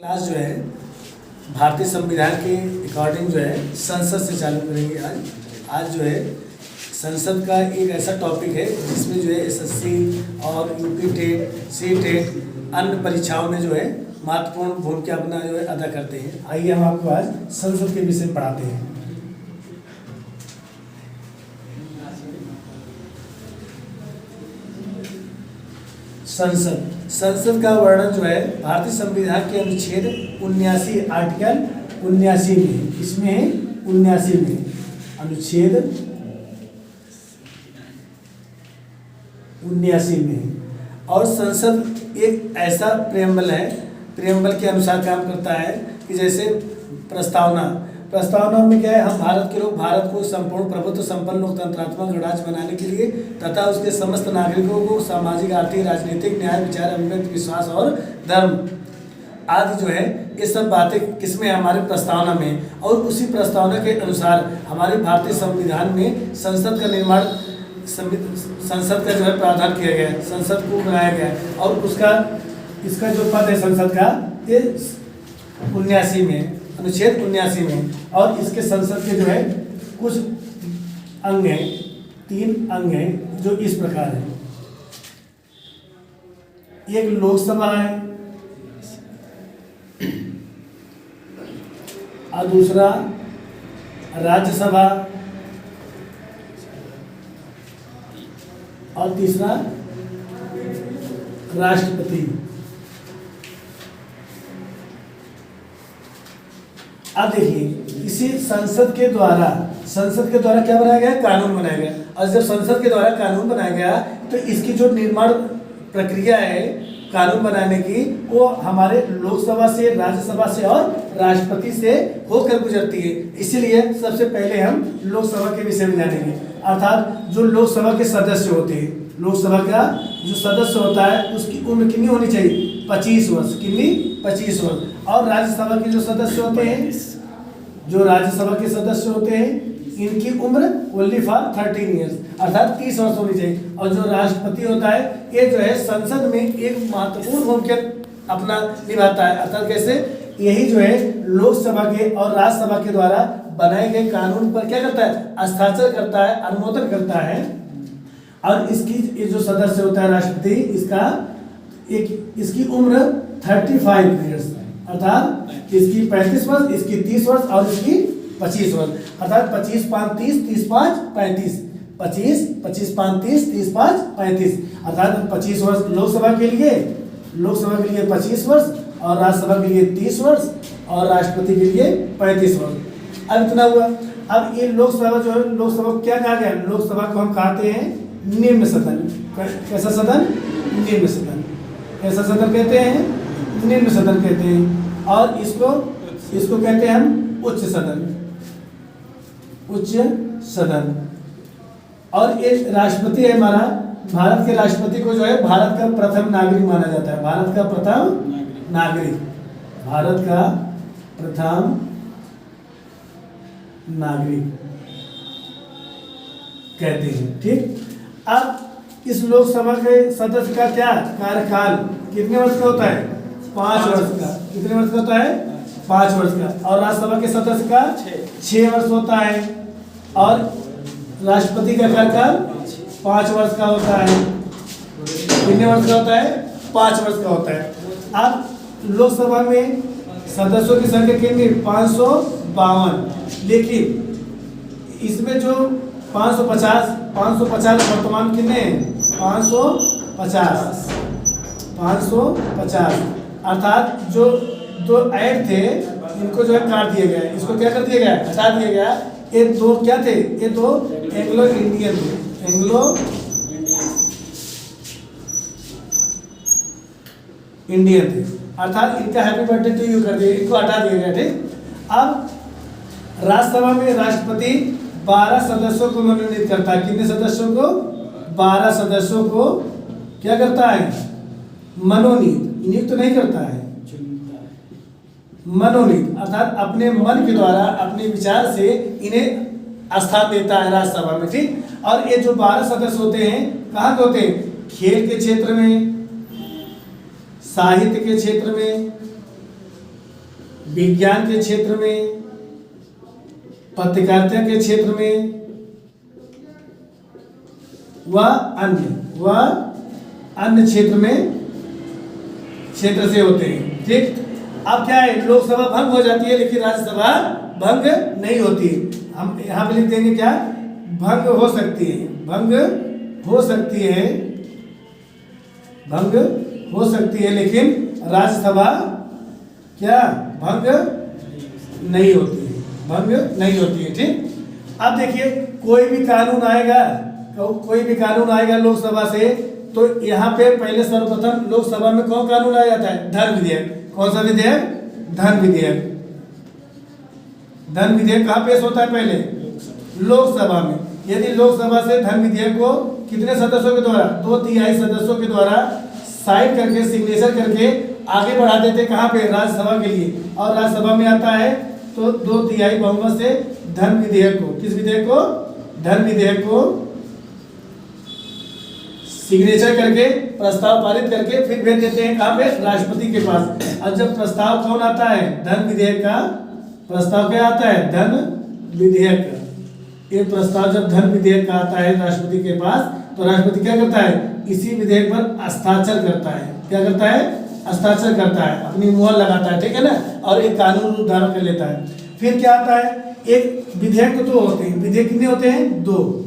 Class जो है भारतीय संविधान के अकॉर्डिंग जो है संसद से चालू करेंगे। आज जो है संसद का एक ऐसा टॉपिक है जिसमें जो है एसएससी और यूपी टेट, सी टेट अन्य परीक्षाओं में जो है महत्वपूर्ण भूमिका अपना जो है अदा करते हैं। आइए हम आपको आज संसद के विषय पढ़ाते हैं। संसद का वर्णन जो है भारतीय संविधान के अनुच्छेद 79 आर्टिकल 79 में, इसमें 79 में अनुच्छेद 79 में। और संसद एक ऐसा प्रेम्बल है, प्रेम्बल के अनुसार काम करता है कि जैसे प्रस्तावना में क्या है, हम भारत के लोग भारत को संपूर्ण प्रभुत्व संपन्न लोकतंत्रात्मक गणराज्य बनाने के लिए तथा उसके समस्त नागरिकों को सामाजिक, आर्थिक, राजनीतिक, न्याय, विचार, अभिव्यक्ति, विश्वास और धर्म आदि जो है ये सब बातें किसमें हमारे प्रस्तावना में। और उसी प्रस्तावना के अनुसार हमारे भारतीय संविधान में संसद का निर्माण, संसद का जो है प्रावधान किया गया है, संसद को बनाया गया है। और इसका जो पद है संसद का ये 79 में, अनुच्छेद 79 में। और इसके संसद के जो है कुछ अंग हैं, 3 अंग हैं जो इस प्रकार है। एक लोकसभा है और दूसरा राज्यसभा और तीसरा राष्ट्रपति। अब देखिए इसी संसद के द्वारा क्या बनाया गया, कानून बनाया गया। और जब संसद के द्वारा कानून बनाया गया तो इसकी जो निर्माण प्रक्रिया है कानून बनाने की, वो हमारे लोकसभा से, राज्यसभा से और राष्ट्रपति से होकर गुजरती है। इसीलिए सबसे पहले हम लोकसभा के विषय में जानेंगे। अर्थात जो लोकसभा के सदस्य होते हैं, लोकसभा का जो सदस्य होता है उसकी उम्र कितनी होनी चाहिए, 25 वर्ष। कितनी? 25 वर्ष। और राज्यसभा के जो सदस्य होते हैं, जो राज्यसभा के सदस्य होते हैं इनकी उम्र ओनली फॉर 13 ईयर्स, अर्थात 30 वर्ष होनी चाहिए। और जो राष्ट्रपति होता है ये जो है संसद में एक महत्वपूर्ण भूमिका अपना निभाता है। अर्थात कैसे, यही जो है लोकसभा के और राज्यसभा के द्वारा बनाए गए कानून पर क्या करता है, हस्ताक्षर करता है, अनुमोदन करता है। और इसकी जो सदस्य होता है राष्ट्रपति, इसकी उम्र 35 ईयर्स, अर्थात इसकी 35 वर्ष, इसकी 30 वर्ष और इसकी 25 वर्ष। अर्थात 25, 5, 30, 30, 5, 35, 25, 25, 5, 30, 30, 5, 35। अर्थात 25 वर्ष लोकसभा के लिए 25 वर्ष और राज्यसभा के लिए 30 वर्ष और राष्ट्रपति के लिए 35 वर्ष। अब इतना हुआ। अब ये लोकसभा जो है, लोकसभा को क्या कहा गया, लोकसभा को हम कहते हैं निम्न सदन। कैसा सदन? निम्न सदन। कैसा सदन कहते हैं? निम्न सदन कहते हैं। और इसको कहते हैं हम उच्च सदन, उच्च सदन। और ये राष्ट्रपति है हमारा, भारत के राष्ट्रपति को जो है भारत का प्रथम नागरिक माना जाता है। भारत का प्रथम नागरिक, भारत का प्रथम नागरिक कहते हैं। ठीक। अब इस लोकसभा के सदस्य का क्या कार्यकाल कितने वर्ष का होता है? 5 वर्ष का। कितने वर्ष का होता है? 5 वर्ष का। और राज्यसभा के सदस्य का 6 वर्ष होता है। और राष्ट्रपति का कार्यकाल 5 वर्ष का होता है। कितने वर्ष का होता है? 5 वर्ष का होता है। अब लोकसभा में सदस्यों की संख्या कितनी? 552। लेकिन इसमें जो 550 वर्तमान कितने? 550। अर्थात जो 2 ऐड थे इनको जो है काट दिया गया। इसको क्या कर दिया गया? हटा दिया गया। ये 2 क्या थे? ये 2 एंग्लो इंडियन थे, एंग्लो इंडियन थे। अर्थात इनका हैप्पी बर्थडे टू यू कर दिया, इनको हटा दिया गया। ठीक। अब राज्यसभा में राष्ट्रपति 12 सदस्यों को मनोनीत करता है। कितने सदस्यों को? 12 सदस्यों को क्या करता है? मनोनीत, नियुक्त नहीं करता है, मनोनीत। अर्थात अपने मन के द्वारा, अपने विचार से इन्हें स्थान देता है राज्यसभा में। ठीक। और ये जो 12 सदस्य होते हैं कहाँ के होते हैं? खेल के क्षेत्र में, साहित्य के क्षेत्र में, विज्ञान के क्षेत्र में, पत्रकारिता के क्षेत्र में व अन्य क्षेत्र से होते हैं। ठीक, अब क्या है, लोकसभा भंग हो जाती है लेकिन राज्यसभा भंग नहीं होती। हम यहाँ पे लिख देंगे क्या, भंग हो सकती है, भंग हो सकती है लेकिन राज्यसभा क्या भंग नहीं होती है, भंग नहीं होती है। ठीक, अब देखिए कोई भी कानून आएगा लोकसभा से, तो यहाँ पे पहले सर्वप्रथम लोकसभा में कौन कानून लाया जाता है, धन विधेयक। कौन सा विधेयक, धन विधेयक। धन विधेयक कहाँ पेश होता है, पहले लोकसभा में। यदि लोकसभा से धन विधेयक को कितने सदस्यों के द्वारा, 2/3 सदस्यों के द्वारा साइन करके, सिग्नेचर करके आगे बढ़ा देते कहाँ पे, राज्यसभा के लिए, और राज्यसभा में आता है तो 2/3 बहुमत से धन विधेयक को, किस विधेयक को, धन विधेयक को सिग्नेचर करके, प्रस्ताव पारित करके फिर भेज देते हैं कहाँ पे, राष्ट्रपति के पास। अब जब प्रस्ताव कौन आता है, धन विधेयक का प्रस्ताव क्या आता है, धन विधेयक का। ये प्रस्ताव जब धन विधेयक का आता है राष्ट्रपति के पास, तो राष्ट्रपति क्या करता है, इसी विधेयक पर हस्ताक्षर करता है। क्या करता है, हस्ताक्षर करता है, अपनी मुहर लगाता है, ठीक है ना, और एक कानून रूप धारण कर लेता है। फिर क्या आता है, एक विधेयक तो होते हैं, विधेयक कितने होते हैं, 2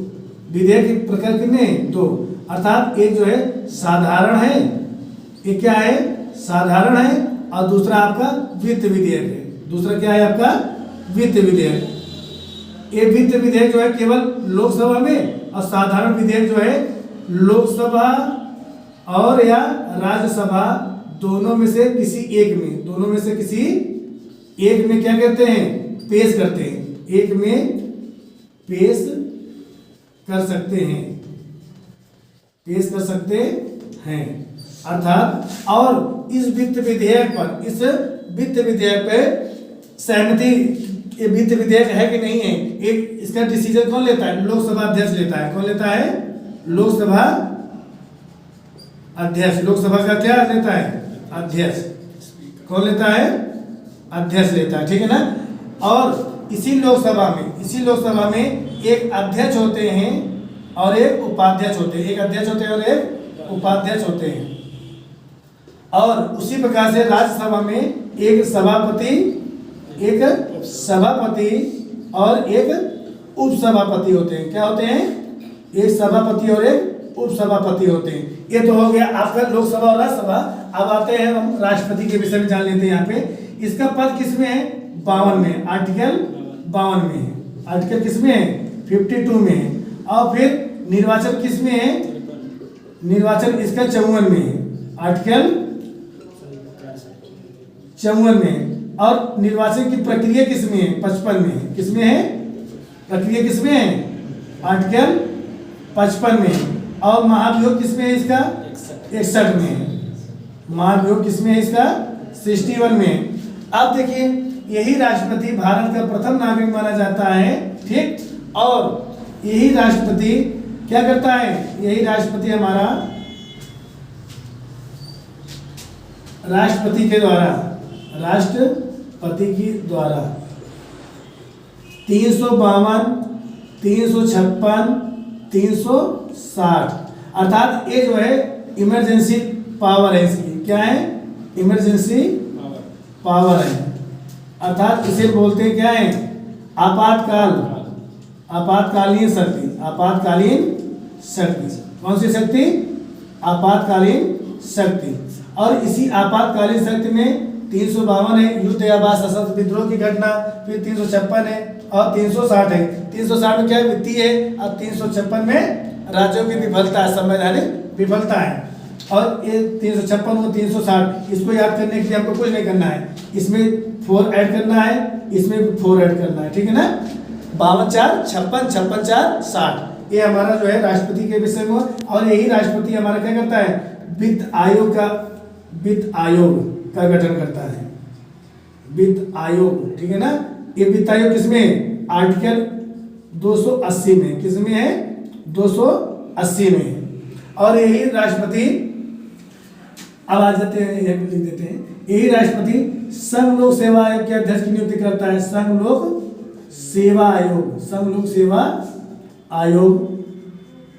विधेयक के प्रकार कितने, 2, अर्थात एक जो है साधारण है, एक क्या है, साधारण है, और दूसरा आपका वित्त विधेयक है। दूसरा क्या है आपका, वित्त विधेयक। ये वित्त विधेयक जो है केवल लोकसभा में, और साधारण विधेयक जो है लोकसभा और या राज्यसभा दोनों में से किसी एक में, दोनों में से किसी एक में क्या कहते हैं, पेश करते हैं, एक में पेश कर सकते हैं, पेश कर सकते हैं। अर्थात और इस वित्त विधेयक पे सहमति, ये वित्त विधेयक है कि नहीं है, एक इसका डिसीजन कौन लेता है, लोकसभा अध्यक्ष लेता है। कौन लेता है, लोकसभा अध्यक्ष। लोकसभा का क्या लेता है, अध्यक्ष। कौन लेता है, अध्यक्ष लेता है, ठीक है ना। और इसी लोकसभा में एक अध्यक्ष होते हैं और एक उपाध्यक्ष होते हैं, एक अध्यक्ष होते हैं और एक उपाध्यक्ष होते हैं। और उसी प्रकार से राज्यसभा में एक सभापति और एक उपसभापति होते हैं। क्या होते हैं, एक सभापति और एक उपसभापति होते हैं। ये तो हो गया आपका लोकसभा और राज्यसभा। अब आते हैं हम राष्ट्रपति के विषय में जान लेते हैं। यहाँ पे इसका पद किसमें है, 52 में, आर्टिकल 52 में है। आर्टिकल किसमें है, 52 में है। और फिर निर्वाचन किसमें है, निर्वाचन इसका 54 में है, आर्टिकल 54 में है। और निर्वाचन की प्रक्रिया किसमें है, 55 में है। किसमें है, प्रक्रिया किसमें है, आर्टिकल 55 में है। और महाभियोग किसमें है, इसका 61 में है। महाभियोग किसमें है, इसका 61 में है। अब देखिए यही राष्ट्रपति भारत का प्रथम नागरिक माना जाता है, ठीक। और यही राष्ट्रपति क्या करता है, यही राष्ट्रपति हमारा राष्ट्रपति के द्वारा 352, 356, 360 अर्थात ये जो है इमरजेंसी पावर है इसकी। क्या है, इमरजेंसी पावर है। अर्थात इसे बोलते हैं क्या है, आपातकालीन शक्ति। आपातकालीन शक्ति कौन सी शक्ति, आपातकालीन शक्ति। और इसी आपातकालीन शक्ति में 352 है, युद्ध या सशस्त्र विद्रोह की घटना, फिर 356 है और 360 है। 360 में क्या है, वित्तीय है, और 356 में राज्यों की विफलता है, संवैधानिक विफलता है। और ये 356 और 360 इसको याद करने के लिए हमको कुछ नहीं करना है, इसमें 4 ऐड करना है, इसमें भी 4 ऐड करना है, ठीक है ना। 52, 4, 56, 56, 4, 60 ये हमारा जो है राष्ट्रपति के विषय में। और यही राष्ट्रपति हमारा क्या करता है, वित्त आयोग का गठन करता है, वित्त आयोग, ठीक है ना। ये वित्त आयोग किसमें, आर्टिकल 280 में, किसमें है, 280 में है। और यही राष्ट्रपति, अब आ जाते हैं, लिख देते हैं, यही राष्ट्रपति संघ लोक सेवा आयोग के अध्यक्ष की नियुक्ति करता है? संघ लोक सेवा आयोग, संघ लोक सेवा आयोग।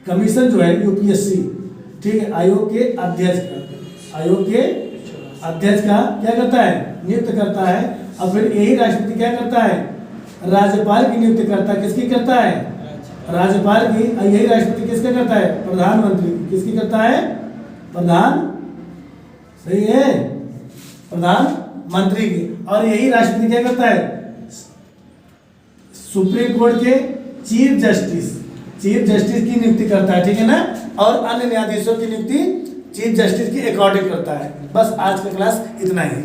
कमीशन जो है यूपीएससी, ठीक है, आयोग के अध्यक्ष का, आयोग के अध्यक्ष का क्या करता है? नियुक्त करता है। और फिर यही राष्ट्रपति क्या करता है? राज्यपाल की नियुक्ति करता है। किसकी करता है? राज्यपाल की। और यही राष्ट्रपति किसका करता है? प्रधानमंत्री की। किसकी करता है? प्रधान, सही है, प्रधानमंत्री की। और यही राष्ट्रपति क्या करता है? सुप्रीम कोर्ट के चीफ जस्टिस, चीफ जस्टिस की नियुक्ति करता है, ठीक है ना। और अन्य न्यायाधीशों की नियुक्ति चीफ जस्टिस की अकॉर्डिंग करता है। बस आज का क्लास इतना ही।